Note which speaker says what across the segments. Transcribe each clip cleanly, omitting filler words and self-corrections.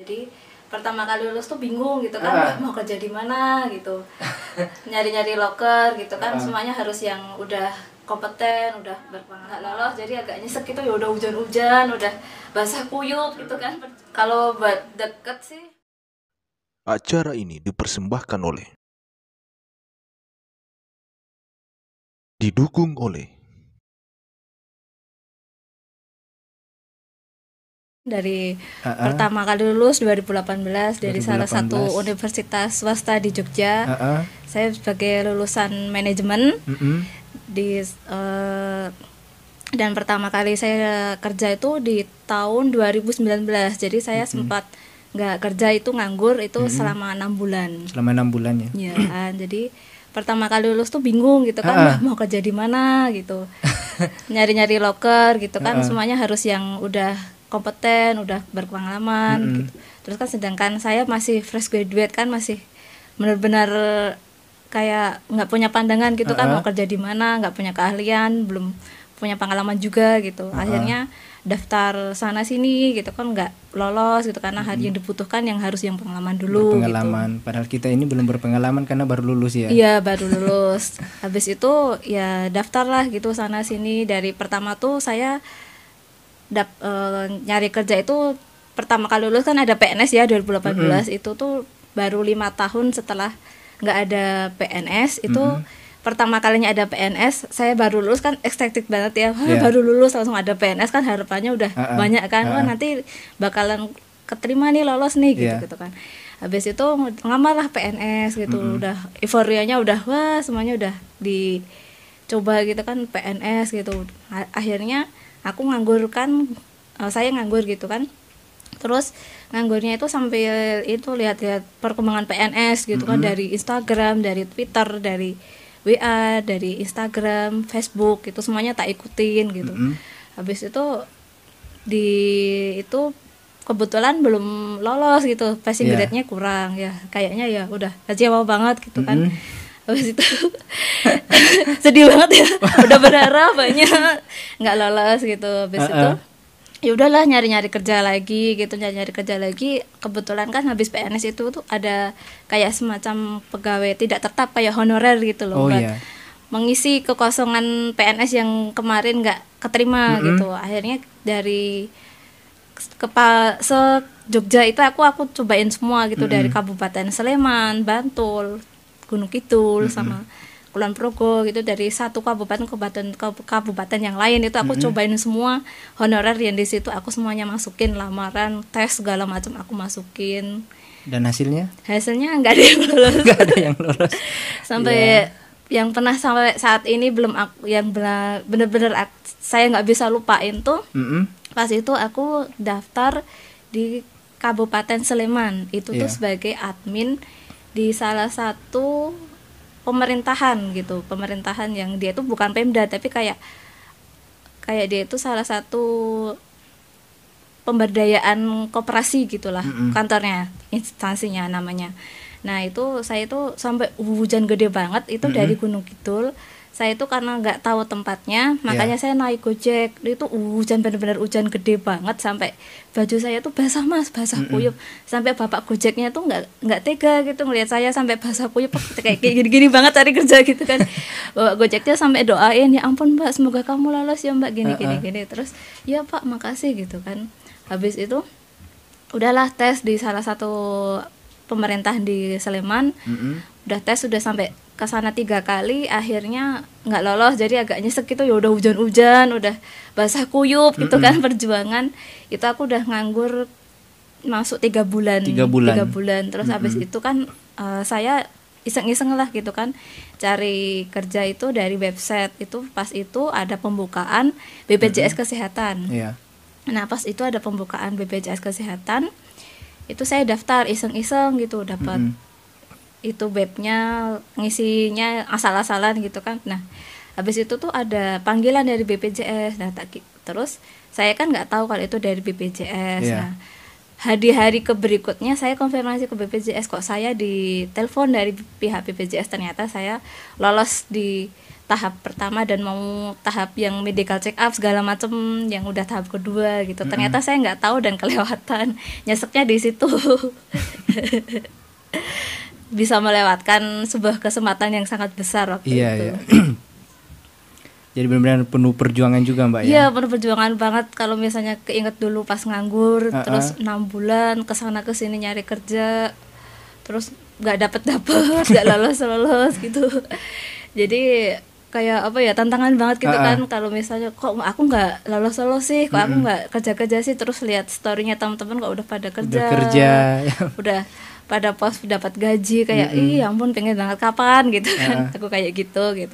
Speaker 1: Jadi pertama kali lulus tuh bingung gitu kan, mau kerja di mana gitu, nyari-nyari loker gitu kan, semuanya harus yang udah kompeten, udah berpengalaman. Nggak lolos, jadi agak nyesek gitu ya, udah hujan-hujan, udah basah kuyup gitu kan. Kalau buat deket sih.
Speaker 2: Acara ini dipersembahkan oleh, didukung oleh
Speaker 1: Dari pertama kali lulus 2018 dari salah satu
Speaker 3: 2018.
Speaker 1: universitas swasta di Jogja. Saya sebagai lulusan manajemen dan pertama kali saya kerja itu di tahun 2019. Jadi saya sempat nggak kerja, itu nganggur itu selama 6 bulan.
Speaker 3: Selama 6 bulan ya.
Speaker 1: Ya kan, jadi pertama kali lulus tuh bingung gitu kan, mau kerja di mana gitu. Nyari-nyari loker gitu kan, semuanya harus yang udah kompeten, udah berpengalaman gitu. Terus kan sedangkan saya masih fresh graduate kan, masih benar-benar kayak nggak punya pandangan gitu kan, mau kerja di mana, nggak punya keahlian, belum punya pengalaman juga gitu. Akhirnya daftar sana sini gitu kan, nggak lolos gitu karena yang dibutuhkan yang harus yang pengalaman dulu
Speaker 3: Pengalaman.
Speaker 1: gitu.
Speaker 3: Padahal kita ini belum berpengalaman karena baru lulus ya.
Speaker 1: Iya, baru lulus. Habis itu ya daftar lah gitu sana sini. Dari pertama tuh saya nyari kerja itu pertama kali lulus kan ada PNS ya 2018. Itu tuh baru 5 tahun setelah nggak ada PNS itu. Pertama kalinya ada PNS, saya baru lulus kan ekspektif banget ya. Baru lulus langsung ada PNS kan, harapannya udah banyak kan. Wah, nanti bakalan keterima nih, lolos nih gitu kan. Habis itu ngelamar lah PNS gitu. Udah euforianya udah wah, semuanya udah dicoba gitu kan PNS gitu. Akhirnya aku nganggur kan, saya nganggur gitu kan. Terus nganggurnya itu sambil itu lihat-lihat perkembangan PNS gitu kan, dari Instagram, dari Twitter, dari WA, dari Instagram, Facebook, itu semuanya tak ikutin gitu. Habis itu itu kebetulan belum lolos gitu, passing grade-nya kurang ya, kayaknya ya udah kecewa banget gitu kan. Habis itu sedih banget ya, udah berharap banyak nggak lolos gitu. Habis itu ya udahlah nyari-nyari kerja lagi gitu, nyari-nyari kerja lagi. Kebetulan kan habis PNS itu tuh ada kayak semacam pegawai tidak tetap kayak honorer gitu loh, buat mengisi kekosongan PNS yang kemarin nggak keterima gitu. Akhirnya dari Jogja itu aku cobain semua gitu, dari Kabupaten Sleman, Bantul, Gunung Kidul, sama Kulon Progo gitu. Dari satu kabupaten yang lain itu aku cobain semua honorer yang di situ, aku semuanya masukin, lamaran, tes segala macam aku masukin.
Speaker 3: Dan hasilnya
Speaker 1: nggak ada yang lolos.
Speaker 3: nggak ada yang lolos
Speaker 1: sampai yang pernah sampai saat ini belum yang benar-benar saya nggak bisa lupain tuh. Pas itu aku daftar di Kabupaten Sleman itu tuh sebagai admin di salah satu pemerintahan gitu, pemerintahan yang dia tuh bukan Pemda tapi kayak dia itu salah satu pemberdayaan koperasi gitulah, kantornya, instansinya namanya. Nah itu saya itu sampai hujan gede banget itu dari Gunung Kidul. Saya itu karena nggak tahu tempatnya, makanya saya naik Gojek. Itu hujan, benar-benar hujan gede banget, sampai baju saya tuh basah mas, basah kuyup. Sampai bapak Gojeknya tuh nggak tega gitu ngelihat saya sampai basah kuyup, kayak gini-gini banget cari kerja gitu kan. Bapak Gojeknya sampai doain, ya ampun mbak, semoga kamu lolos ya mbak, gini. Terus ya pak makasih gitu kan. Habis itu udahlah tes di salah satu pemerintah di Sleman. Udah tes, udah sampai ke sana 3 kali, akhirnya nggak lolos. Jadi agak nyesek gitu ya, udah hujan-hujan, udah basah kuyup gitu kan. Perjuangan itu aku udah nganggur masuk 3 bulan. Terus habis itu kan saya iseng-iseng lah gitu kan, cari kerja itu dari website. Itu pas itu ada pembukaan BPJS Kesehatan. Nah pas itu ada pembukaan BPJS Kesehatan, itu saya daftar iseng-iseng gitu, dapat itu webnya, ngisinya asal-asalan gitu kan. Nah habis itu tuh ada panggilan dari BPJS. Nah terus saya kan nggak tahu kalau itu dari BPJS. Nah hari-hari berikutnya saya konfirmasi ke BPJS, kok saya ditelepon dari pihak BPJS, ternyata saya lolos di tahap pertama dan mau tahap yang medical check up segala macem yang udah tahap kedua gitu. Ternyata saya nggak tahu dan kelewatan, nyeseknya di situ. Bisa melewatkan sebuah kesempatan yang sangat besar waktu
Speaker 3: Iya,
Speaker 1: itu.
Speaker 3: iya. Jadi benar-benar penuh perjuangan juga Mbak ya.
Speaker 1: Iya, penuh perjuangan banget. Kalau misalnya keinget dulu pas nganggur, terus 6 bulan kesana kesini nyari kerja, terus nggak dapet, nggak lolos gitu. Jadi kayak apa ya, tantangan banget gitu kan. Kalau misalnya kok aku nggak lolos sih, kok aku nggak kerja sih, terus lihat storynya teman-teman kok udah pada kerja, udah pada pos dapat gaji, kayak ih ya ampun pengen banget kapan gitu kan. Aku kayak gitu.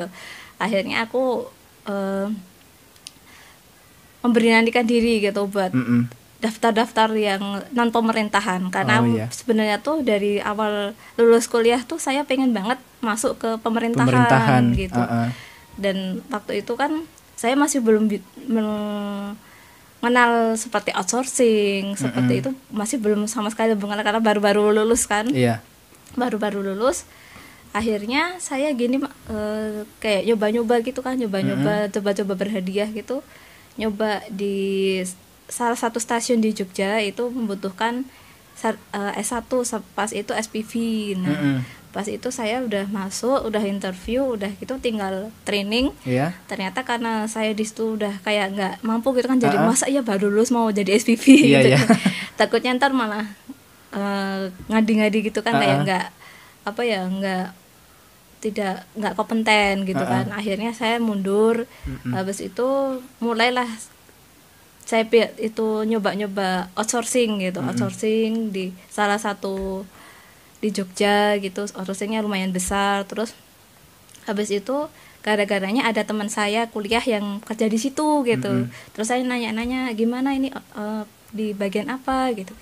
Speaker 1: Akhirnya aku memberanikan diri gitu buat daftar-daftar yang non pemerintahan, karena sebenarnya tuh dari awal lulus kuliah tuh saya pengen banget masuk ke pemerintahan gitu. Dan waktu itu kan saya masih belum mengenal seperti outsourcing, seperti itu masih belum sama sekali mengenal, karena baru-baru lulus kan. Baru-baru lulus. Akhirnya saya gini kayak nyoba-nyoba gitu kan, coba-coba berhadiah gitu. Nyoba di salah satu stasiun di Jogja itu membutuhkan S1, pas itu SPV. Nah, pas itu saya udah masuk, udah interview, udah gitu tinggal training. Ternyata karena saya di situ udah kayak nggak mampu gitu kan, jadi masa ya baru lulus mau jadi SPV gitu. Takutnya ntar malah ngadi-ngadi gitu kan, kayak nggak kompeten gitu kan. Akhirnya saya mundur. Habis itu mulailah saya itu nyoba-nyoba outsourcing gitu, outsourcing di salah satu di Jogja gitu. Outsourcingnya lumayan besar. Terus habis itu gara-garanya ada teman saya kuliah yang kerja di situ gitu. Terus saya nanya-nanya gimana ini di bagian apa gitu.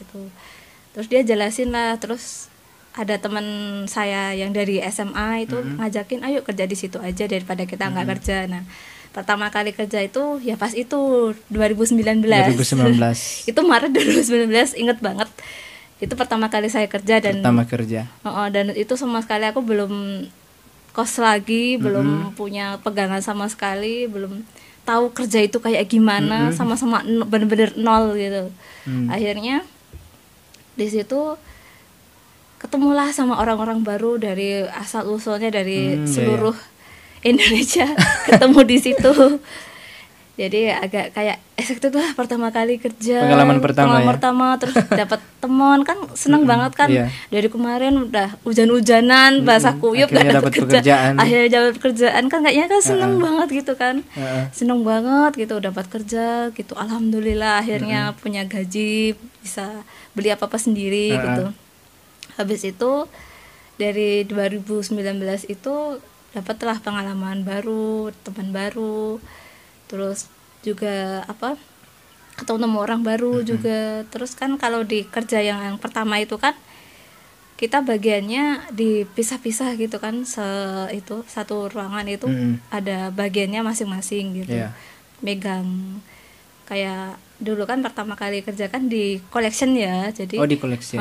Speaker 1: Terus dia jelasin lah. Terus ada teman saya yang dari SMA itu ngajakin ayo kerja di situ aja daripada kita nggak kerja. Nah, pertama kali kerja itu ya pas itu 2019. Itu Maret 2019, inget banget. Itu pertama kali saya kerja dan dan itu sama sekali aku belum kos lagi, belum punya pegangan sama sekali, belum tahu kerja itu kayak gimana, sama-sama bener-bener nol gitu. Akhirnya di situ ketemulah sama orang-orang baru dari asal usulnya dari seluruh Indonesia, ketemu di situ. Jadi agak kayak itu lah pertama kali kerja,
Speaker 3: pengalaman pertama
Speaker 1: terus dapat teman kan, seneng banget kan. Dari kemarin udah hujan-hujanan, basah kuyup, gak dapat kerjaan. Akhirnya dapat kerjaan kan, kayaknya kan seneng banget gitu kan. Seneng banget gitu dapat kerja gitu. Alhamdulillah akhirnya punya gaji, bisa beli apa-apa sendiri gitu. Habis itu dari 2019 itu dapatlah pengalaman baru, teman baru, terus juga ketemu orang baru juga. Terus kan kalau di kerja yang pertama itu kan kita bagiannya dipisah-pisah gitu kan, satu ruangan itu ada bagiannya masing-masing gitu. Megang kayak dulu kan pertama kali kerja kan di collection ya, jadi
Speaker 3: di collection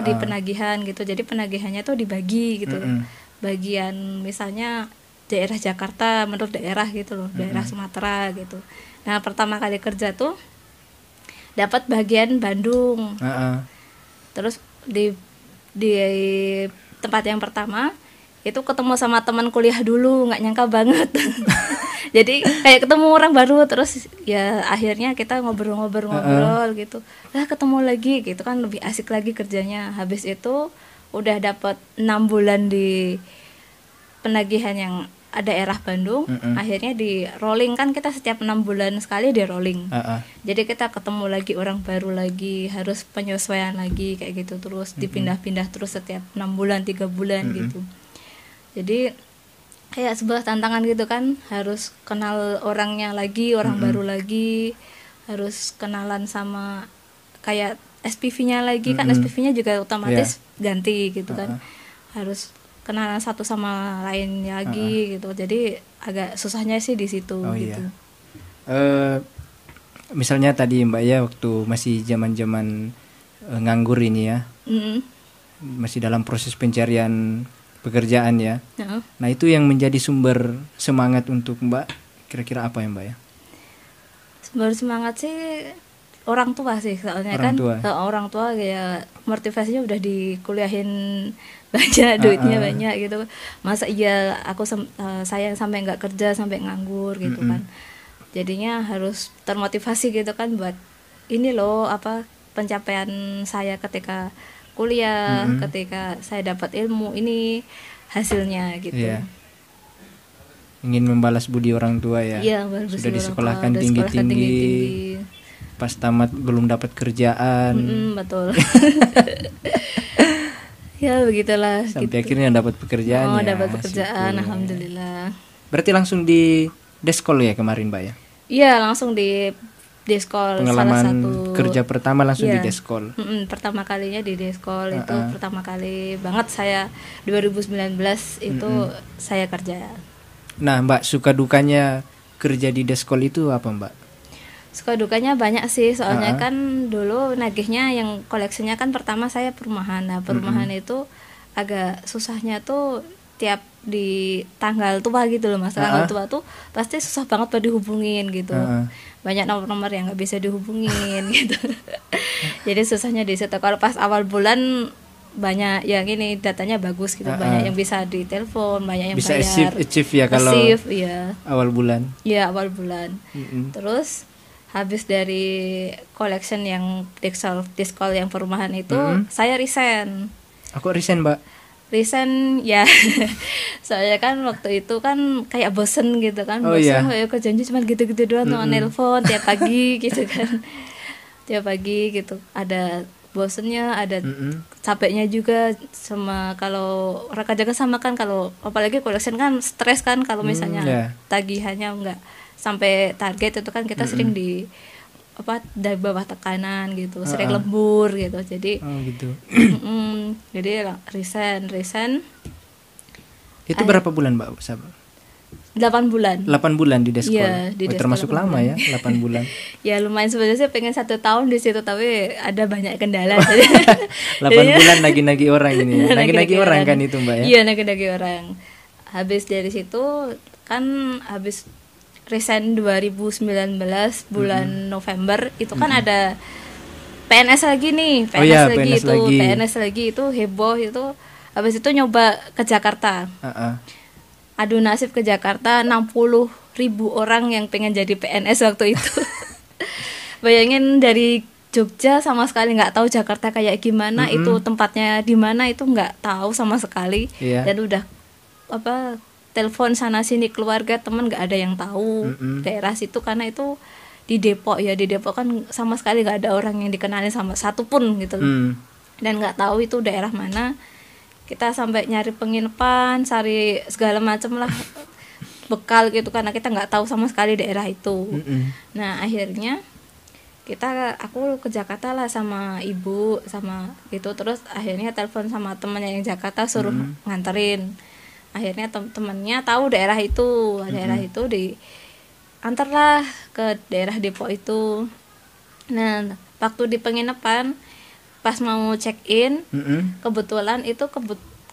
Speaker 1: di penagihan gitu. Jadi penagihannya tuh dibagi gitu. Bagian misalnya daerah Jakarta menurut daerah gitu loh, daerah Sumatera gitu. Nah, pertama kali kerja tuh dapat bagian Bandung. Terus di tempat yang pertama itu ketemu sama teman kuliah dulu, nggak nyangka banget. Jadi kayak ketemu orang baru, terus ya akhirnya kita ngobrol-ngobrol gitu. Lah ketemu lagi gitu kan, lebih asik lagi kerjanya. Habis itu udah dapat 6 bulan di penagihan yang daerah Bandung. Akhirnya di rolling kan, kita setiap 6 bulan sekali di rolling. Jadi kita ketemu lagi orang baru lagi, harus penyesuaian lagi kayak gitu, terus dipindah-pindah terus setiap 6 bulan 3 bulan gitu. Jadi kayak sebuah tantangan gitu kan, harus kenal orangnya lagi, orang baru lagi, harus kenalan sama kayak SPV-nya lagi kan. SPV-nya juga otomatis ganti gitu kan, harus kenalan satu sama lain lagi gitu. Jadi agak susahnya sih di situ gitu.
Speaker 3: Misalnya tadi Mbak ya, waktu masih zaman-zaman nganggur ini ya, masih dalam proses pencarian pekerjaan ya.
Speaker 1: Heeh.
Speaker 3: Nah itu yang menjadi sumber semangat untuk Mbak kira-kira apa ya Mbak ya?
Speaker 1: Sumber semangat sih orang tua sih, soalnya
Speaker 3: Orang
Speaker 1: kan
Speaker 3: tua.
Speaker 1: orang tua ya motivasinya udah dikuliahin banyak, duitnya banyak gitu. Masa iya saya sampai nggak kerja, sampai nganggur gitu kan. Jadinya harus termotivasi gitu kan buat ini loh apa pencapaian saya ketika kuliah, ketika saya dapat ilmu, ini hasilnya gitu.
Speaker 3: Iya. Ingin membalas budi orang tua ya.
Speaker 1: Iya, bagus
Speaker 3: Sudah
Speaker 1: orang tua,
Speaker 3: disekolahkan
Speaker 1: udah sekolahkan
Speaker 3: tinggi-tinggi.
Speaker 1: tinggi-tinggi.
Speaker 3: Pas tamat belum dapat kerjaan.
Speaker 1: Betul. Ya begitulah.
Speaker 3: Sampai akhirnya dapat pekerjaan
Speaker 1: Oh,
Speaker 3: ya.
Speaker 1: dapat pekerjaan,
Speaker 3: syukur.
Speaker 1: alhamdulillah.
Speaker 3: Berarti langsung di Deskol ya kemarin Mbak ya?
Speaker 1: Iya, langsung di Deskol, salah
Speaker 3: Pengalaman
Speaker 1: satu
Speaker 3: kerja pertama langsung di
Speaker 1: Iya.
Speaker 3: Deskol.
Speaker 1: Pertama kalinya di Deskol itu pertama kali banget saya 2019 itu saya kerja.
Speaker 3: Nah Mbak, suka dukanya kerja di Deskol itu apa Mbak?
Speaker 1: Suka dukanya banyak sih, soalnya kan dulu nagihnya yang koleksinya kan pertama saya perumahan. Nah, perumahan itu agak susahnya tuh tiap di tanggal tua gitu loh Mas. Tanggal tua tuh pasti susah banget buat dihubungin gitu. Banyak nomor-nomor yang nggak bisa dihubungin gitu. Jadi susahnya di situ. Kalau pas awal bulan banyak yang ini datanya bagus gitu, banyak yang bisa ditelepon, banyak yang
Speaker 3: Bisa
Speaker 1: bayar.
Speaker 3: achieve ya kalau
Speaker 1: Iya.
Speaker 3: awal bulan.
Speaker 1: Iya, awal bulan. Terus habis dari collection yang Deskol yang perumahan itu, saya resign.
Speaker 3: Aku resign Mbak.
Speaker 1: Resign ya. Soalnya kan waktu itu kan kayak bosen gitu kan, bosen kayak kerjanya cuma gitu-gitu doang, nelpon tiap pagi gitu kan. Tiap pagi gitu. Ada bosennya, ada capeknya juga, sama kalau orang kerja sama kan, kalau apalagi collection kan stres kan kalau misalnya tagihannya enggak sampai target itu kan kita sering di dari bawah tekanan gitu, sering lembur gitu. Jadi
Speaker 3: gitu.
Speaker 1: jadi resign.
Speaker 3: Itu berapa bulan Mbak?
Speaker 1: 8 bulan.
Speaker 3: 8 bulan di Deskol.
Speaker 1: Iya, di Deskol
Speaker 3: termasuk
Speaker 1: 8
Speaker 3: lama
Speaker 1: bulan.
Speaker 3: ya, 8 bulan.
Speaker 1: Ya lumayan, sebenarnya saya pengen 1 tahun di situ, tapi ada banyak kendala.
Speaker 3: 8 bulan nagi-nagi orang ini ya. Nagi-nagi orang kan itu Mbak ya.
Speaker 1: Iya, nagi-nagi orang. Habis dari situ kan habis resign 2019 bulan November itu kan ada PNS lagi nih, PNS lagi itu heboh itu. Habis itu nyoba ke Jakarta. Adu nasib ke Jakarta, 60.000 orang yang pengen jadi PNS waktu itu. Bayangin dari Jogja sama sekali nggak tahu Jakarta kayak gimana, itu tempatnya di mana itu nggak tahu sama sekali. Dan udah telepon sana sini keluarga teman nggak ada yang tahu daerah situ, karena itu di Depok ya, di Depok kan sama sekali nggak ada orang yang dikenalin sama satu pun gitu dan nggak tahu itu daerah mana. Kita sampai nyari penginapan, cari segala macam lah bekal gitu, karena kita nggak tahu sama sekali daerah itu. Nah akhirnya aku ke Jakarta lah sama ibu sama gitu, terus akhirnya telepon sama temannya yang Jakarta suruh nganterin. Akhirnya temannya tahu daerah itu diantarlah ke daerah Depok itu. Nah waktu di penginapan pas mau check in, kebetulan itu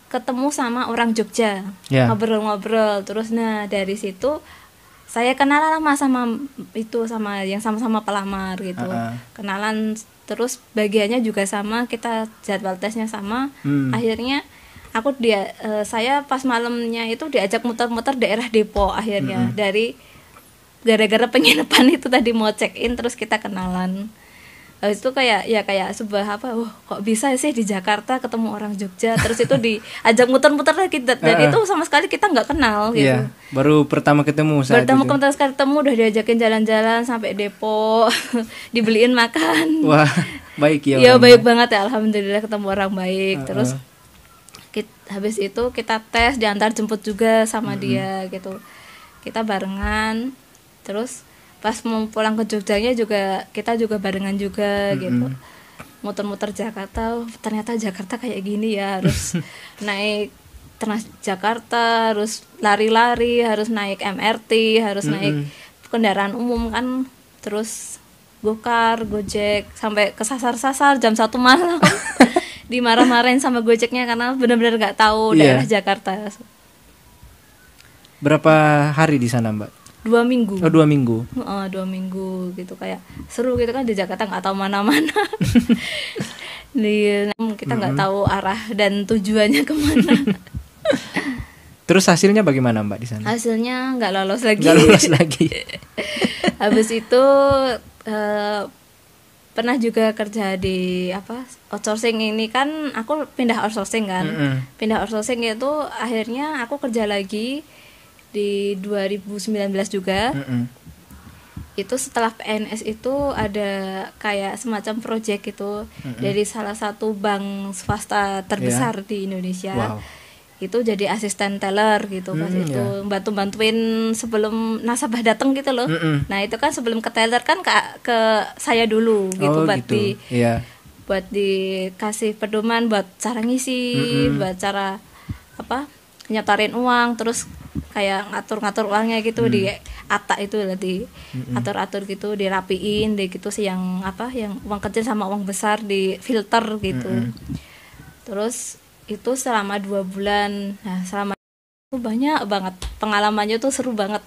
Speaker 1: ketemu sama orang Jogja, ngobrol-ngobrol. Terus nah dari situ saya kenalan sama yang sama-sama pelamar gitu, kenalan. Terus bagiannya juga sama, kita jadwal tesnya sama. Akhirnya saya pas malamnya itu diajak muter-muter daerah Depok akhirnya, dari gara-gara penginapan itu tadi mau check in terus kita kenalan. Habis itu kayak sebuah kok bisa sih di Jakarta ketemu orang Jogja, terus itu diajak muter-muter lagi, dan itu sama sekali kita nggak kenal gitu.
Speaker 3: Iya, baru pertama ketemu saat itu.
Speaker 1: Ketemu udah diajakin jalan-jalan sampai Depok, dibeliin makan.
Speaker 3: Wah, baik ya.
Speaker 1: Iya, baik banget ya, alhamdulillah ketemu orang baik. Terus habis itu kita tes, diantar jemput juga sama dia gitu. Kita barengan. Terus pas mau pulang ke Jogjanya kita juga barengan juga gitu. Muter-muter Jakarta, ternyata Jakarta kayak gini ya, harus naik Transjakarta, harus lari-lari, harus naik MRT, harus naik kendaraan umum kan, terus Gokar, Gojek, sampai kesasar-sasar jam 1 malam dimarah-marahin sama Gojeknya karena benar-benar nggak tahu daerah Jakarta.
Speaker 3: Berapa hari di sana Mbak?
Speaker 1: 2 minggu.
Speaker 3: Oh 2 minggu.
Speaker 1: 2 minggu gitu, kayak seru gitu kan, di Jakarta nggak tahu mana-mana. Kita nggak tahu arah dan tujuannya kemana.
Speaker 3: Terus hasilnya bagaimana Mbak di sana?
Speaker 1: Hasilnya nggak lolos lagi.
Speaker 3: Nggak lolos lagi.
Speaker 1: Habis itu pernah juga kerja di outsourcing. Ini kan aku pindah outsourcing kan. Pindah outsourcing itu akhirnya aku kerja lagi di 2019 juga. Itu setelah PNS itu ada kayak semacam project itu dari salah satu bank swasta terbesar di Indonesia.
Speaker 3: Wow.
Speaker 1: Itu jadi asisten teller gitu pas itu bantuin sebelum nasabah datang gitu loh. Nah itu kan sebelum ke teller kan ke saya dulu gitu, buat dikasih pedoman buat cara ngisi, buat cara nyetorin uang, terus kayak ngatur-ngatur uangnya gitu di atak itu lah, di atur-atur gitu, dirapiin deh gitu sih, yang uang kecil sama uang besar di filter gitu. Terus itu selama 2 bulan. Nah selama itu banyak banget pengalamannya tuh, seru banget.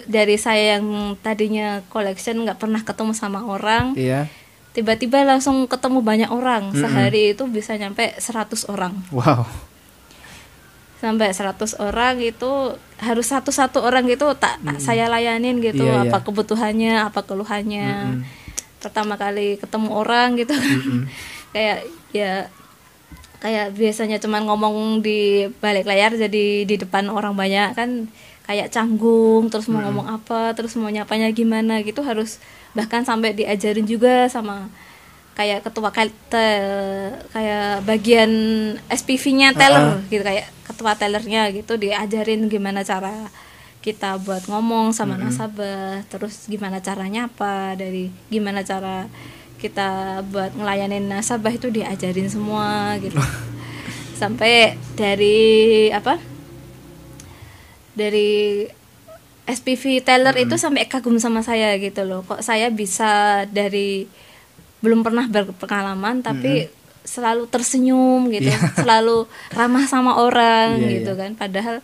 Speaker 1: dari saya yang tadinya collection nggak pernah ketemu sama orang, tiba-tiba langsung ketemu banyak orang. Sehari itu bisa nyampe 100 orang.
Speaker 3: Wow.
Speaker 1: Sampai 100 orang itu harus satu-satu orang gitu saya layanin gitu, apa kebutuhannya, apa keluhannya. Pertama kali ketemu orang gitu kan. kayak biasanya cuman ngomong di balik layar, jadi di depan orang banyak kan kayak canggung, terus mau ngomong apa, terus mau nyapanya gimana gitu, harus bahkan sampai diajarin juga sama kayak ketua kayak bagian SPV-nya teller gitu, kayak ketua tellernya gitu, diajarin gimana cara kita buat ngomong sama nasabah, terus gimana caranya dari gimana cara kita buat ngelayanin nasabah itu diajarin semua gitu. Sampai dari SPV teller itu sampai kagum sama saya gitu loh, kok saya bisa dari belum pernah berpengalaman tapi selalu tersenyum gitu, selalu ramah sama orang gitu kan, padahal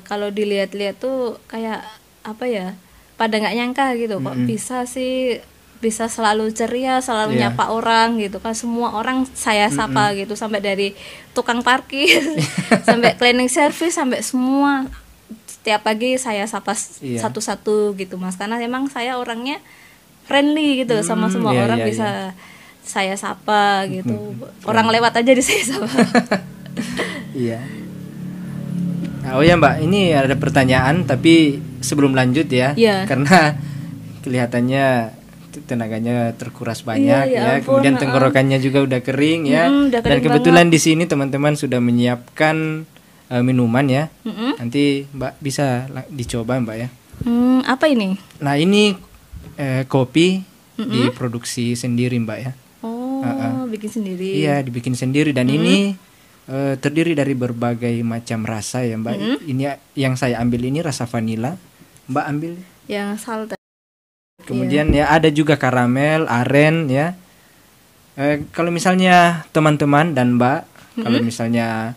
Speaker 1: kalau dilihat-lihat tuh kayak pada nggak nyangka gitu, kok bisa selalu ceria, selalu nyapa orang gitu kan, semua orang saya sapa gitu, sampai dari tukang parkir sampai cleaning service, sampai semua setiap pagi saya sapa satu-satu gitu Mas, karena emang saya orangnya friendly gitu, sama semua orang bisa saya sapa gitu. Orang lewat aja saya sapa.
Speaker 3: Oh ya Mbak, ini ada pertanyaan tapi sebelum lanjut karena kelihatannya tenaganya terkuras banyak kemudian tenggorokannya juga udah kering udah kering dan kebetulan banget. Di sini teman-teman sudah menyiapkan minuman nanti Mbak bisa dicoba Mbak ya.
Speaker 1: Apa ini?
Speaker 3: Nah ini kopi diproduksi sendiri Mbak ya.
Speaker 1: Bikin sendiri.
Speaker 3: Iya, dibikin sendiri dan ini terdiri dari berbagai macam rasa ya Mbak. Ini yang saya ambil ini rasa vanila, Mbak ambil
Speaker 1: yang salt.
Speaker 3: Kemudian ada juga karamel, aren ya. Kalau misalnya teman-teman dan Mbak kalau misalnya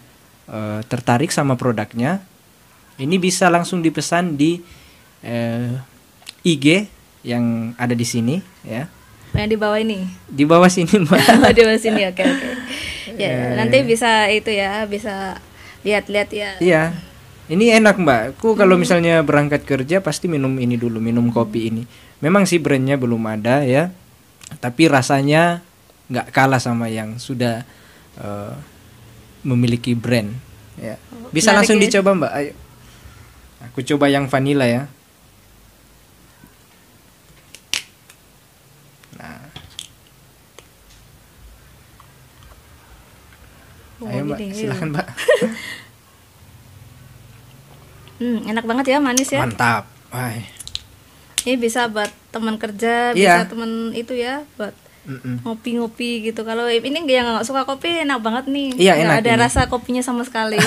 Speaker 3: tertarik sama produknya, ini bisa langsung dipesan di IG yang ada di sini ya.
Speaker 1: Yang di bawah ini.
Speaker 3: Di bawah sini Mbak.
Speaker 1: Di bawah sini, oke. Ya, nanti bisa bisa lihat-lihat ya.
Speaker 3: Iya. Ini enak Mbak. Aku kalau misalnya berangkat kerja pasti minum ini dulu, minum kopi ini. Memang sih brandnya belum ada ya. Tapi rasanya nggak kalah sama yang sudah memiliki brand ya. Bisa langsung dicoba Mbak. Ayo. Aku coba yang vanilla ya. Ayo Mbak, silakan Mbak.
Speaker 1: Enak banget ya, manis ya.
Speaker 3: Mantap.
Speaker 1: Ini bisa buat teman kerja, bisa teman itu ya, buat ngopi-ngopi gitu. Kalau ini yang nggak suka kopi, enak banget nih.
Speaker 3: Iya,
Speaker 1: nggak
Speaker 3: enak
Speaker 1: ada
Speaker 3: ini.
Speaker 1: rasa kopinya sama sekali.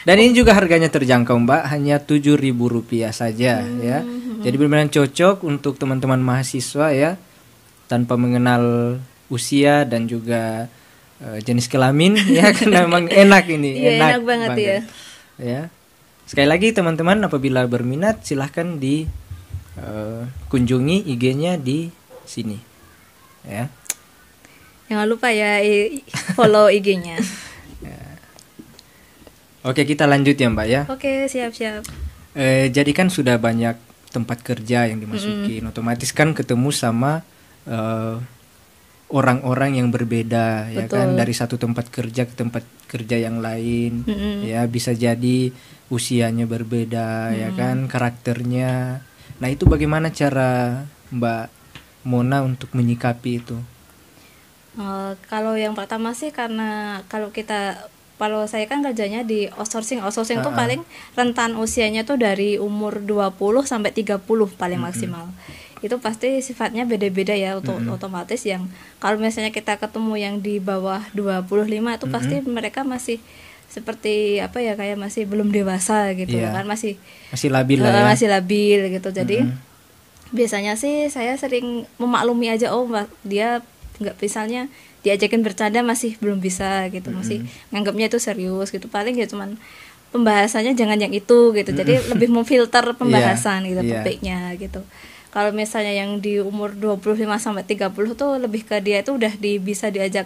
Speaker 3: Dan ini juga harganya terjangkau Mbak, hanya Rp7.000 saja ya. Jadi benar-benar cocok untuk teman-teman mahasiswa ya, tanpa mengenal usia dan juga jenis kelamin ya karena memang enak ini.
Speaker 1: Enak banget ya.
Speaker 3: Ya. Sekali lagi teman-teman, apabila berminat silahkan kunjungi IG-nya di sini. Ya.
Speaker 1: Jangan lupa ya follow IG-nya.
Speaker 3: Ya. Oke, kita lanjut ya Mbak ya.
Speaker 1: Oke, siap-siap.
Speaker 3: Jadi kan sudah banyak tempat kerja yang dimasukin, otomatis kan ketemu sama orang-orang yang berbeda. Betul. Ya kan, dari satu tempat kerja ke tempat kerja yang lain. Ya, bisa jadi usianya berbeda, ya kan, karakternya. Nah, itu bagaimana cara Mbak Mona untuk menyikapi itu?
Speaker 1: Kalau yang pertama sih karena kalau saya kan kerjanya di outsourcing tuh paling rentan usianya tuh dari umur 20 sampai 30 paling maksimal. Itu pasti sifatnya beda-beda ya, otomatis yang kalau misalnya kita ketemu yang di bawah 25 itu pasti mereka masih seperti apa ya, kayak masih belum dewasa gitu kan, masih
Speaker 3: labil lah ya.
Speaker 1: Masih labil gitu. Jadi biasanya sih saya sering memaklumi aja, dia nggak, misalnya diajakin bercanda masih belum bisa gitu, masih nganggapnya itu serius gitu, paling ya cuman pembahasannya jangan yang itu gitu. Jadi lebih memfilter pembahasan gitu, topiknya gitu. Kalau misalnya yang di umur 25 sampai 30 tuh lebih ke dia itu udah bisa diajak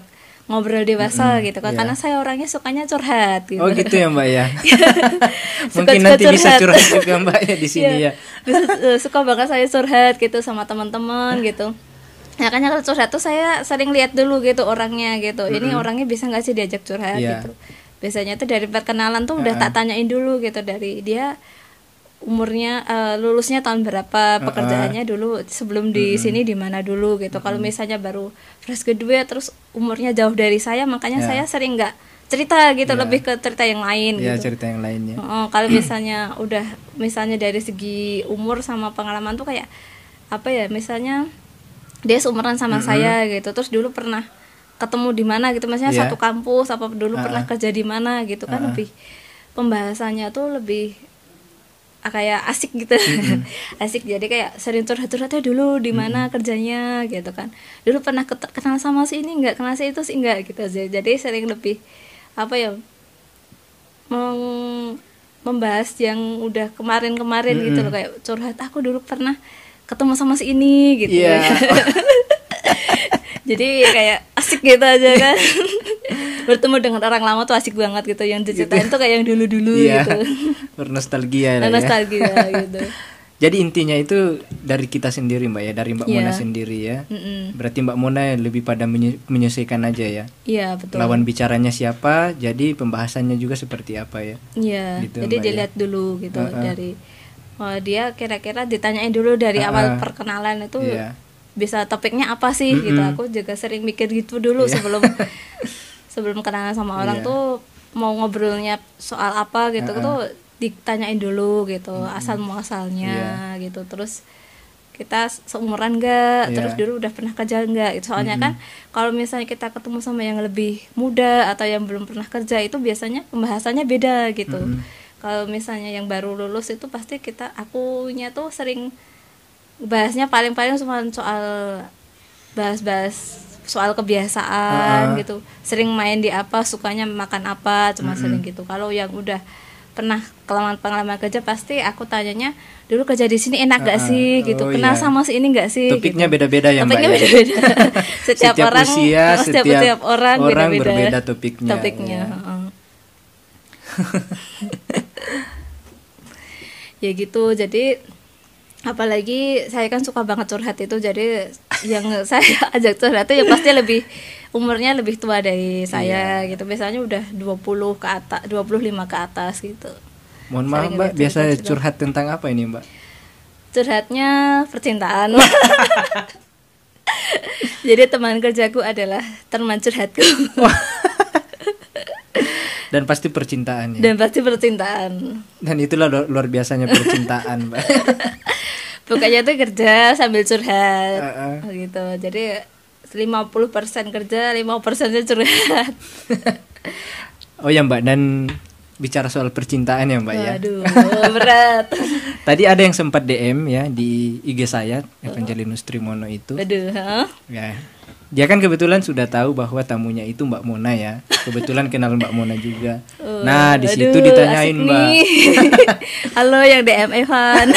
Speaker 1: ngobrol dewasa gitu kan, karena saya orangnya sukanya curhat gitu.
Speaker 3: Oh gitu ya Mbak ya. Mungkin nanti curhat. Bisa curhat juga Mbak ya di sini ya.
Speaker 1: Suka banget saya curhat gitu sama teman-teman gitu. Makanya kalau curhat tuh saya sering lihat dulu gitu orangnya gitu. Ini orangnya bisa nggak sih diajak curhat gitu. Biasanya tuh dari perkenalan tuh udah tak tanyain dulu gitu, dari dia umurnya, lulusnya tahun berapa, pekerjaannya dulu sebelum di sini di mana dulu gitu. Kalau misalnya baru fresh graduate terus umurnya jauh dari saya, makanya saya sering nggak cerita gitu, lebih ke cerita yang lain gitu.
Speaker 3: Cerita yang lainnya.
Speaker 1: Kalau misalnya udah, misalnya dari segi umur sama pengalaman tuh kayak apa ya, misalnya dia seumuran sama saya gitu, terus dulu pernah ketemu di mana gitu, maksudnya satu kampus, apa dulu pernah kerja di mana gitu kan, lebih pembahasannya tuh lebih kayak asik gitu. Asik, jadi kayak sering curhat-curhatnya dulu di mana kerjanya gitu kan, dulu pernah kenal sama si ini enggak, kenal si itu sih enggak gitu. Jadi sering lebih apa ya, membahas yang udah kemarin-kemarin gitu loh, kayak curhat aku dulu pernah ketemu sama si ini gitu. Jadi kayak asik gitu aja kan. Bertemu dengan orang lama tuh asik banget gitu, yang diceritain tuh kayak yang dulu-dulu gitu.
Speaker 3: Bernostalgia lah ya.
Speaker 1: Nostalgia gitu.
Speaker 3: Jadi intinya itu dari kita sendiri Mbak ya, dari Mbak Mona sendiri ya. Berarti Mbak Mona lebih pada menyesuaikan aja ya. Iya, betul. Lawan bicaranya siapa, jadi pembahasannya juga seperti apa ya.
Speaker 1: Iya, gitu, jadi dilihat dulu gitu dari dia kira-kira ditanyain dulu dari awal perkenalan itu bisa topiknya apa sih gitu. Aku juga sering mikir gitu dulu sebelum kenalan sama orang tuh mau ngobrolnya soal apa gitu tuh ditanyain dulu gitu, asal muasalnya gitu. Terus kita seumuran enggak, terus dulu udah pernah kerja enggak gitu. Soalnya kan kalau misalnya kita ketemu sama yang lebih muda atau yang belum pernah kerja itu biasanya pembahasannya beda gitu. Kalau misalnya yang baru lulus itu pasti akunya tuh sering bahasnya paling-paling cuma soal bahas-bahas soal kebiasaan gitu, sering main di apa, sukanya makan apa, cuma sering gitu. Kalau yang udah pernah pengalaman kerja pasti aku tanyanya dulu kerja di sini enak gak sih gitu, kenal sama si ini gak sih.
Speaker 3: Topiknya
Speaker 1: gitu.
Speaker 3: Beda-beda ya Mbak.
Speaker 1: Topiknya beda-beda. setiap orang
Speaker 3: usia,
Speaker 1: setiap orang
Speaker 3: berbeda topiknya.
Speaker 1: Ya gitu. Jadi apalagi saya kan suka banget curhat itu, jadi yang saya ajak curhat itu ya pasti lebih umurnya lebih tua dari saya gitu. Biasanya udah 20 ke atas, 25 ke atas gitu.
Speaker 3: Mohon maaf Mbak, biasa curhat tentang apa ini Mbak?
Speaker 1: Curhatnya percintaan. Jadi teman kerjaku adalah teman curhatku.
Speaker 3: Dan pasti percintaan ya.
Speaker 1: Dan pasti percintaan. Dan
Speaker 3: itulah luar biasanya percintaan Mbak.
Speaker 1: Pokoknya tuh kerja sambil curhat gitu. Jadi 50% kerja, 50%-nya curhat.
Speaker 3: Oh ya Mbak, dan bicara soal percintaan ya Mbak ya.
Speaker 1: Aduh, berat.
Speaker 3: Tadi ada yang sempat DM ya di IG saya, Evangelinus Trimono itu.
Speaker 1: Aduh,
Speaker 3: ya. Dia kan kebetulan sudah tahu bahwa tamunya itu Mbak Mona ya. Kebetulan kenal Mbak Mona juga. Nah, di situ ditanyain Mbak.
Speaker 1: Halo yang DM Evan.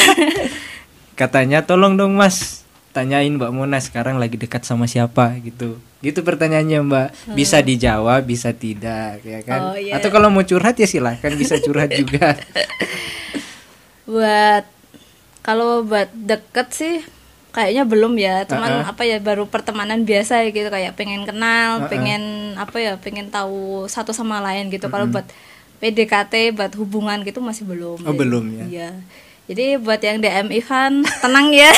Speaker 3: Katanya tolong dong Mas, tanyain Mbak Mona sekarang lagi dekat sama siapa gitu. Gitu pertanyaannya Mbak. Bisa dijawab, bisa tidak ya kan. Atau kalau mau curhat ya silahkan bisa curhat juga.
Speaker 1: Kalau buat deket sih kayaknya belum ya, cuman baru pertemanan biasa gitu, kayak pengen kenal, pengen tahu satu sama lain gitu. Kalau buat PDKT, buat hubungan gitu masih belum.
Speaker 3: Belum ya.
Speaker 1: Iya. Jadi buat yang DM Ivan tenang ya.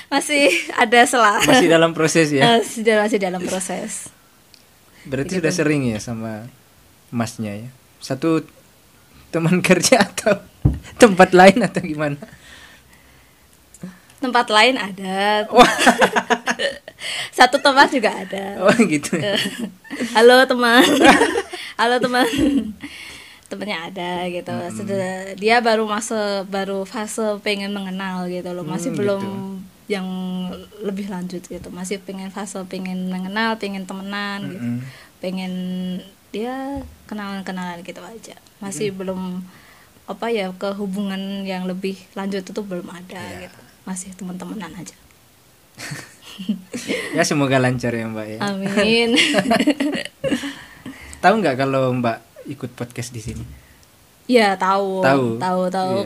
Speaker 1: Masih ada selah.
Speaker 3: Masih dalam proses ya.
Speaker 1: Masih dalam proses.
Speaker 3: Berarti sudah sering ya sama Masnya ya. Satu teman kerja atau tempat lain atau gimana?
Speaker 1: Tempat lain ada. Satu tempat juga ada.
Speaker 3: Oh gitu.
Speaker 1: Halo teman. Halo teman. Temennya ada gitu. Dia baru fase pengen mengenal gitu loh. Masih belum yang lebih lanjut gitu. Masih pengen fase pengen mengenal, pengen temenan gitu. Pengen dia kenalan gitu aja. Masih belum ke hubungan yang lebih lanjut itu belum ada gitu. Masih teman-temanan aja.
Speaker 3: Ya semoga lancar ya Mbak ya.
Speaker 1: Amin.
Speaker 3: Tahu nggak kalau Mbak ikut podcast di sini?
Speaker 1: Ya tahu.
Speaker 3: Ya,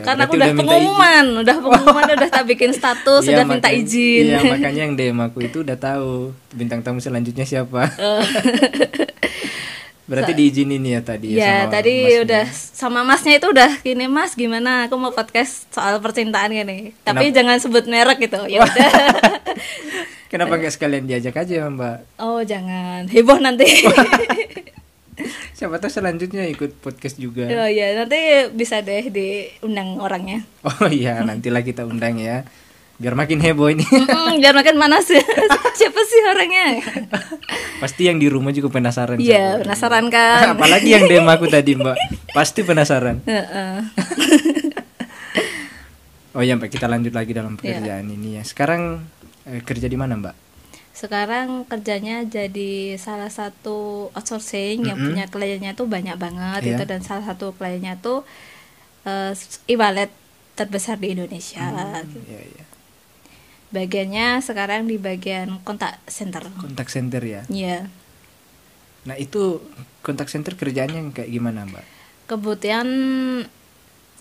Speaker 1: kan aku udah pengumuman, udah tak bikin status, sudah minta izin.
Speaker 3: Iya, makanya yang DM aku itu udah tahu bintang tamu selanjutnya siapa. Berarti diizinin ya tadi ya.
Speaker 1: Ya tadi masnya. Udah sama Masnya itu udah gini, Mas gimana? Aku mau podcast soal percintaan gini. Tapi jangan sebut merek gitu. Ya udah.
Speaker 3: Kenapa nggak sekalian diajak aja Mbak?
Speaker 1: Oh jangan, heboh nanti.
Speaker 3: Siapa tahu selanjutnya ikut podcast juga.
Speaker 1: Oh iya, nanti bisa deh diundang orangnya.
Speaker 3: Oh iya, nantilah kita undang ya. Biar makin heboh ini.
Speaker 1: Biar makin panas. Siapa sih orangnya?
Speaker 3: Pasti yang di rumah juga penasaran.
Speaker 1: Iya, penasaran kan.
Speaker 3: Apalagi yang DM aku tadi Mbak. Pasti penasaran. Oh iya Mbak, kita lanjut lagi dalam pekerjaan ini ya. Sekarang kerja di mana Mbak?
Speaker 1: Sekarang kerjanya jadi salah satu outsourcing yang punya kliennya tuh banyak banget itu, dan salah satu kliennya tuh e-wallet terbesar di Indonesia. Bagiannya sekarang di bagian kontak center. Kontak
Speaker 3: center ya?
Speaker 1: Iya.
Speaker 3: Nah itu kontak center kerjaannya kayak gimana Mbak?
Speaker 1: Kebetulan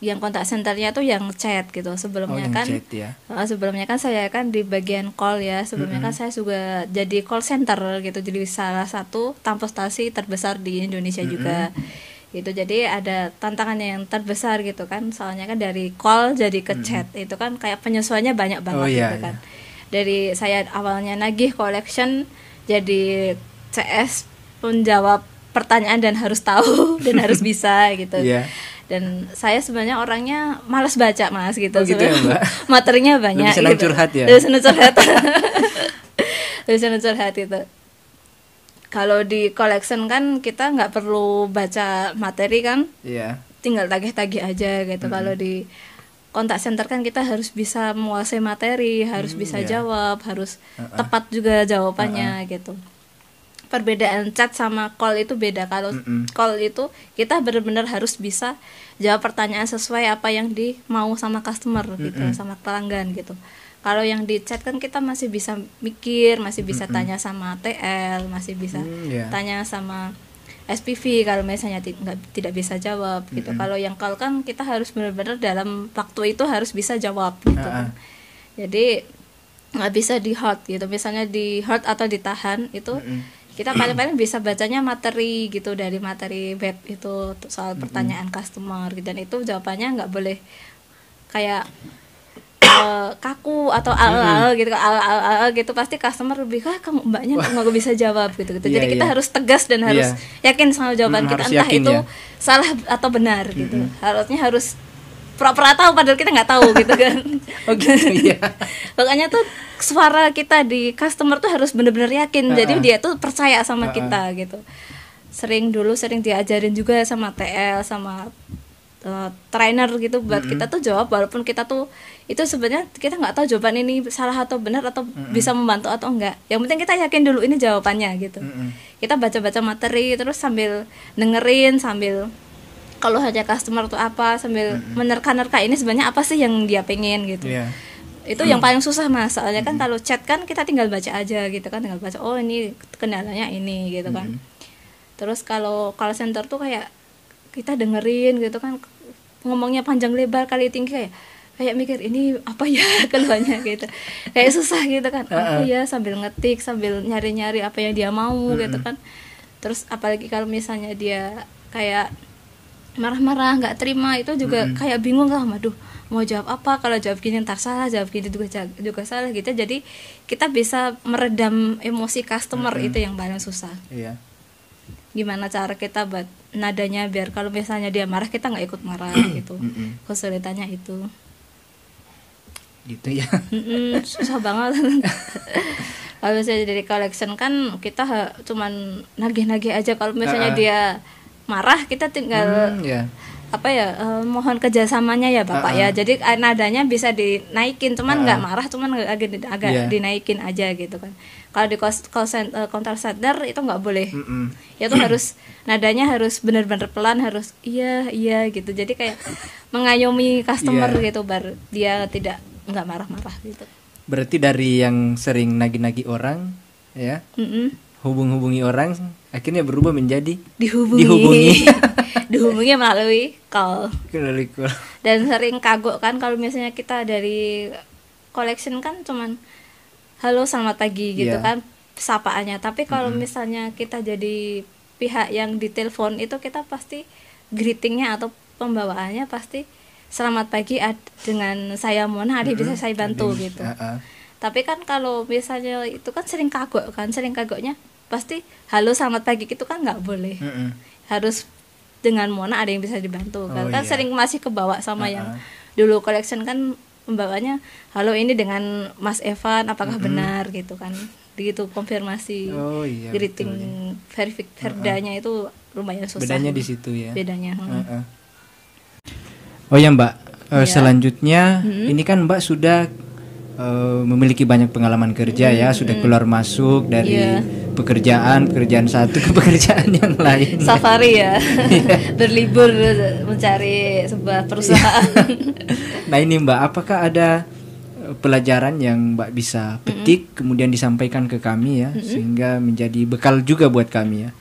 Speaker 1: yang kontak centernya tuh yang chat gitu. Sebelumnya
Speaker 3: chat, ya.
Speaker 1: Sebelumnya kan saya kan di bagian call ya. Sebelumnya kan saya juga jadi call center gitu. Jadi salah satu transportasi terbesar di Indonesia juga. Gitu. Jadi ada tantangannya yang terbesar gitu kan. Soalnya kan dari call jadi ke chat. Itu kan kayak penyesuaiannya banyak banget gitu kan. Dari saya awalnya nagih collection jadi CS penjawab pertanyaan dan harus tahu dan harus bisa gitu. Dan saya sebenarnya orangnya malas baca Mas gitu.
Speaker 3: Oh, gitu ya, Mbak?
Speaker 1: Materinya banyak.
Speaker 3: Lebih senang curhat ya?
Speaker 1: Lebih senang curhat itu. Kalau di collection kan kita nggak perlu baca materi kan. Tinggal tagih-tagih aja gitu. Kalau di kontak center kan kita harus bisa menguasai materi, harus bisa jawab, harus tepat juga jawabannya gitu. Perbedaan chat sama call itu beda. Kalau call itu kita benar-benar harus bisa jawab pertanyaan sesuai apa yang mau sama customer gitu, sama pelanggan gitu. Kalau yang di chat kan kita masih bisa mikir, masih bisa tanya sama TL, masih bisa tanya sama SPV kalau misalnya tidak bisa jawab gitu. Kalau yang call kan kita harus benar-benar dalam waktu itu harus bisa jawab gitu. Jadi nggak bisa di hold gitu. Misalnya di hold atau ditahan itu kita paling-paling bisa bacanya materi gitu, dari materi web itu soal pertanyaan customer gitu. Dan itu jawabannya nggak boleh kayak kaku atau al gitu. Pasti customer lebih kamu mbaknya nggak bisa jawab gitu. Jadi kita harus tegas dan harus yakin sama jawaban kita, entah itu salah atau benar gitu. Harus pura-pura tahu padahal kita nggak tahu gitu kan.
Speaker 3: Oh gitu ya.
Speaker 1: Makanya tuh suara kita di customer tuh harus benar-benar yakin. Jadi dia tuh percaya sama kita gitu. sering diajarin juga sama TL sama trainer gitu buat kita tuh jawab, walaupun kita tuh itu sebenarnya kita nggak tahu jawaban ini salah atau benar atau bisa membantu atau enggak. Yang penting kita yakin dulu ini jawabannya gitu. Kita baca-baca materi terus sambil dengerin, sambil kalau hanya customer tuh apa, sambil menerka-nerka ini sebenarnya apa sih yang dia pengen gitu. Itu yang paling susah Mas, soalnya kan kalau chat kan kita tinggal baca aja gitu kan, tinggal baca oh ini kendalanya ini gitu kan. Terus kalau call center tuh kayak kita dengerin gitu kan, ngomongnya panjang lebar kali tinggi, kayak mikir ini apa ya keluhannya gitu, kayak susah gitu kan, apa ya, sambil ngetik sambil nyari-nyari apa yang dia mau gitu kan. Terus apalagi kalau misalnya dia kayak marah-marah nggak terima, itu juga kayak bingung lah, aduh mau jawab apa, kalau jawab gini ntar salah, jawab gini juga salah gitu. Jadi kita bisa meredam emosi customer, itu yang paling susah. Gimana cara kita buat nadanya biar kalau misalnya dia marah kita nggak ikut marah gitu. Kesulitannya itu
Speaker 3: gitu ya.
Speaker 1: Susah banget. Kalau misalnya dari collection kan kita cuman nagih-nagih aja. Kalau misalnya dia marah kita tinggal mohon kerjasamanya ya Bapak ya. Jadi nadanya bisa dinaikin, cuman nggak marah, cuman agak dinaikin aja gitu kan. Kalau di contact center itu nggak boleh. Itu harus nadanya harus benar-benar pelan, harus iya gitu. Jadi kayak mengayomi customer gitu, biar dia nggak marah-marah gitu.
Speaker 3: Berarti dari yang sering nagih-nagih orang ya, hubung-hubungi orang, akhirnya berubah menjadi dihubungi. Dihubungi melalui call. Dan sering kagok kan kalau misalnya kita dari collection kan cuman halo selamat pagi gitu kan sapaannya. Tapi kalau misalnya kita jadi pihak yang ditelepon, itu kita pasti greetingnya atau pembawaannya pasti selamat pagi dengan saya Mona, ada bisa saya bantu gitu. Tapi kan kalau misalnya itu kan sering kagoknya pasti halo selamat pagi gitu kan nggak boleh. Harus dengan Mona ada yang bisa dibantu kan. Kan sering masih kebawa sama yang dulu collection kan pembawanya halo ini dengan Mas Evan apakah benar gitu kan, begitu konfirmasi. Greeting verdanya itu lumayan susah. Bedanya di situ ya.
Speaker 1: Bedanya.
Speaker 3: Oh ya Mbak, selanjutnya ini kan Mbak sudah memiliki banyak pengalaman kerja ya, sudah keluar masuk dari pekerjaan satu ke pekerjaan yang lain.
Speaker 1: Safari ya. Berlibur mencari sebuah perusahaan.
Speaker 3: Nah ini Mbak, apakah ada pelajaran yang Mbak bisa petik kemudian disampaikan ke kami ya, sehingga menjadi bekal juga buat kami ya?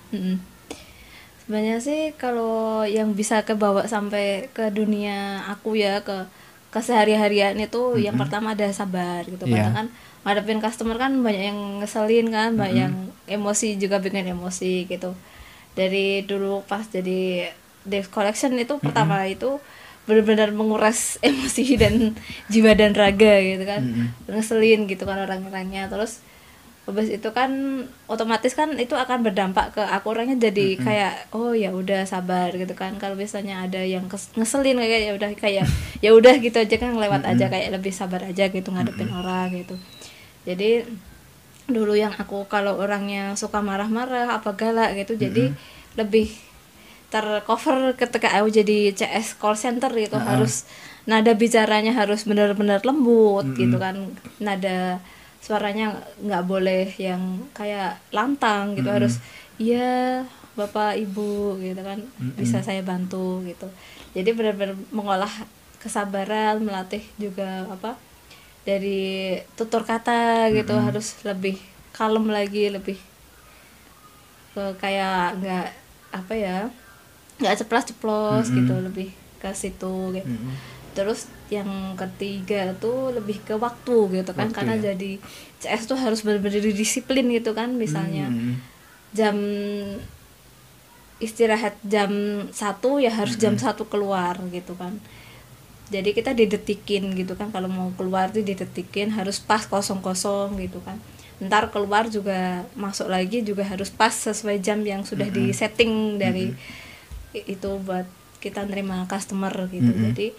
Speaker 1: Sebenarnya sih kalau yang bisa kebawa sampai ke dunia aku ya, ke kesehari-harian itu yang pertama ada sabar gitu. Karena kan ngadepin customer kan banyak yang ngeselin kan, banyak yang emosi juga, bikin emosi gitu. Dari dulu pas jadi desk collection itu pertama itu benar-benar menguras emosi dan jiwa dan raga gitu kan. Ngeselin gitu kan orang-orangnya. Terus habis itu kan otomatis kan itu akan berdampak ke aku orangnya, jadi kayak oh ya udah sabar gitu kan. Kalau misalnya ada yang ngeselin kayak ya udah gitu aja kan, lewat aja, kayak lebih sabar aja gitu ngadepin orang gitu. Jadi dulu yang aku kalau orangnya suka marah-marah apa galak gitu, jadi lebih tercover ketika aku jadi CS call center gitu. Harus nada bicaranya harus benar-benar lembut gitu kan, nada suaranya nggak boleh yang kayak lantang gitu, harus iya Bapak Ibu gitu kan, bisa saya bantu gitu. Jadi benar-benar mengolah kesabaran, melatih juga dari tutur kata gitu, harus lebih kalem lagi, lebih kayak nggak ceplos-ceplos gitu, lebih ke situ gitu. Terus yang ketiga tuh lebih ke waktu gitu kan, karena jadi CS tuh harus benar-benar disiplin gitu kan. Misalnya jam istirahat jam 1 ya harus jam 1 keluar gitu kan. Jadi kita didetikin gitu kan, kalau mau keluar tuh didetikin, harus pas kosong-kosong gitu kan. Ntar keluar juga masuk lagi juga harus pas sesuai jam yang sudah disetting dari itu buat kita nerima customer gitu. Jadi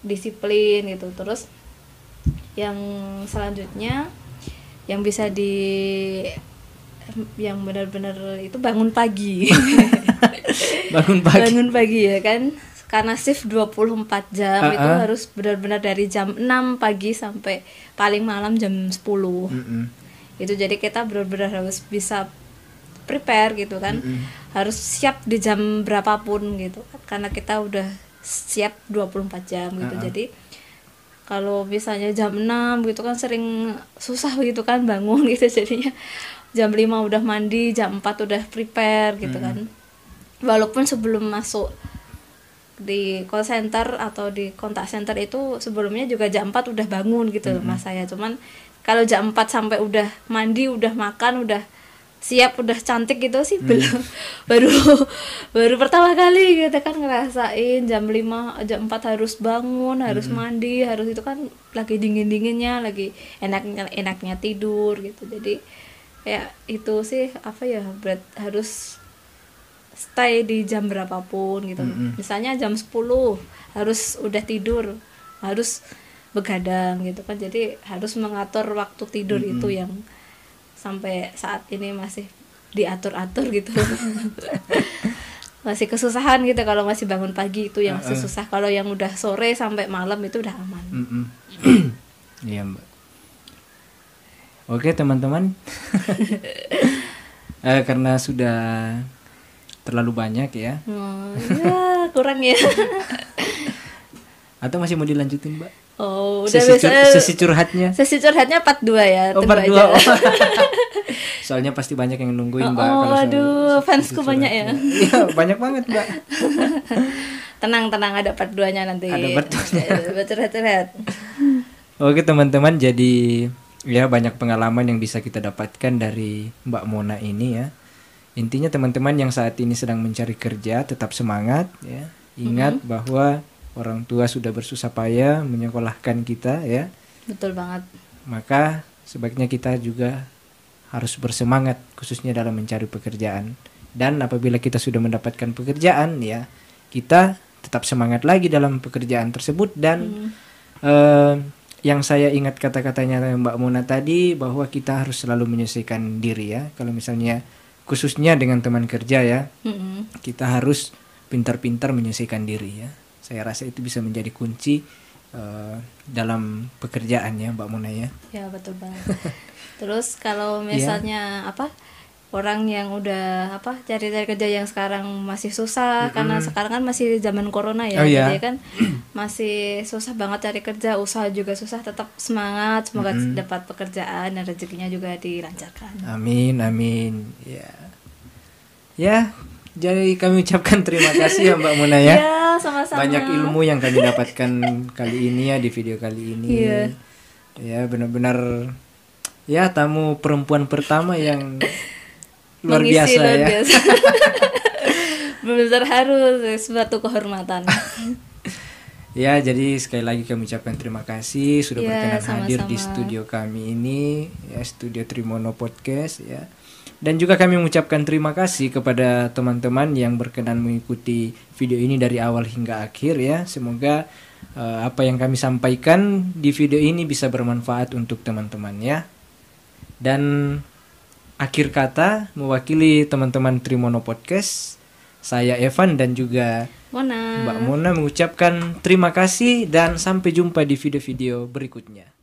Speaker 1: disiplin gitu. Terus yang selanjutnya yang bisa yang benar-benar itu bangun pagi.
Speaker 3: Bangun
Speaker 1: pagi ya kan, karena shift 24 jam itu harus benar-benar dari jam 6 pagi sampai paling malam jam 10. Itu jadi kita benar-benar harus bisa prepare gitu kan, harus siap di jam berapapun gitu kan, karena kita udah siap 24 jam gitu. Jadi kalau misalnya jam 6 gitu kan sering susah gitu kan bangun gitu, jadinya jam 5 udah mandi, jam 4 udah prepare gitu kan. Walaupun sebelum masuk di call center atau di kontak center itu sebelumnya juga jam 4 udah bangun gitu mas saya. Cuman kalau jam 4 sampai udah mandi, udah makan, udah siap, udah cantik gitu sih belum. baru pertama kali gitu kan ngerasain jam 5 jam 4 harus bangun, harus mandi, harus itu kan lagi dingin-dinginnya, lagi enaknya tidur gitu. Jadi ya itu sih apa ya, harus stay di jam berapapun gitu. Misalnya jam 10 harus udah tidur, harus begadang gitu kan. Jadi harus mengatur waktu tidur itu yang sampai saat ini masih diatur-atur gitu. Masih kesusahan gitu kalau masih bangun pagi, itu yang susah. Kalau yang udah sore sampai malam itu udah aman.
Speaker 3: Iya Mbak. Oke teman-teman. Karena sudah terlalu banyak ya.
Speaker 1: Ya kurang ya.
Speaker 3: Atau masih mau dilanjutin Mbak?
Speaker 1: Oh, udah
Speaker 3: sesi curhatnya.
Speaker 1: Sesi curhatnya part 2 ya.
Speaker 3: Part 2. Soalnya pasti banyak yang nungguin Mbak.
Speaker 1: Aduh, fansku banyak ya.
Speaker 3: Iya, banyak banget Mbak.
Speaker 1: Tenang, ada part 2-nya nanti.
Speaker 3: Ada part 2-nya.
Speaker 1: Curhat.
Speaker 3: Oke teman-teman, jadi ya banyak pengalaman yang bisa kita dapatkan dari Mbak Mona ini ya. Intinya teman-teman yang saat ini sedang mencari kerja, tetap semangat ya. Ingat bahwa orang tua sudah bersusah payah menyekolahkan kita ya.
Speaker 1: Betul banget.
Speaker 3: Maka sebaiknya kita juga harus bersemangat khususnya dalam mencari pekerjaan. Dan apabila kita sudah mendapatkan pekerjaan ya, kita tetap semangat lagi dalam pekerjaan tersebut. Dan yang saya ingat kata-katanya Mbak Mona tadi, bahwa kita harus selalu menyesuaikan diri ya. Kalau misalnya khususnya dengan teman kerja ya, kita harus pintar-pintar menyesuaikan diri ya. Saya rasa itu bisa menjadi kunci dalam pekerjaan ya Mbak Mona ya.
Speaker 1: Ya betul banget. Terus kalau misalnya orang yang udah cari kerja yang sekarang masih susah, karena sekarang kan masih zaman corona ya, jadi kan masih susah banget cari kerja, usaha juga susah, tetap semangat, semoga dapat pekerjaan dan rezekinya juga dilancarkan.
Speaker 3: Amin. Ya. Jadi kami ucapkan terima kasih ya Mbak Mona ya.
Speaker 1: Ya, sama-sama.
Speaker 3: Banyak ilmu yang kami dapatkan kali ini ya, di video kali ini. Ya, benar-benar ya tamu perempuan pertama yang luar biasa ya.
Speaker 1: Benar harus suatu kehormatan.
Speaker 3: Ya, jadi sekali lagi kami ucapkan terima kasih sudah berkenan hadir di studio kami ini ya, Studio Trimono Podcast ya. Dan juga kami mengucapkan terima kasih kepada teman-teman yang berkenan mengikuti video ini dari awal hingga akhir ya. Semoga apa yang kami sampaikan di video ini bisa bermanfaat untuk teman-teman ya. Dan akhir kata mewakili teman-teman Trimono Podcast, saya Evan dan juga
Speaker 1: Mona.
Speaker 3: Mbak Mona mengucapkan terima kasih dan sampai jumpa di video-video berikutnya.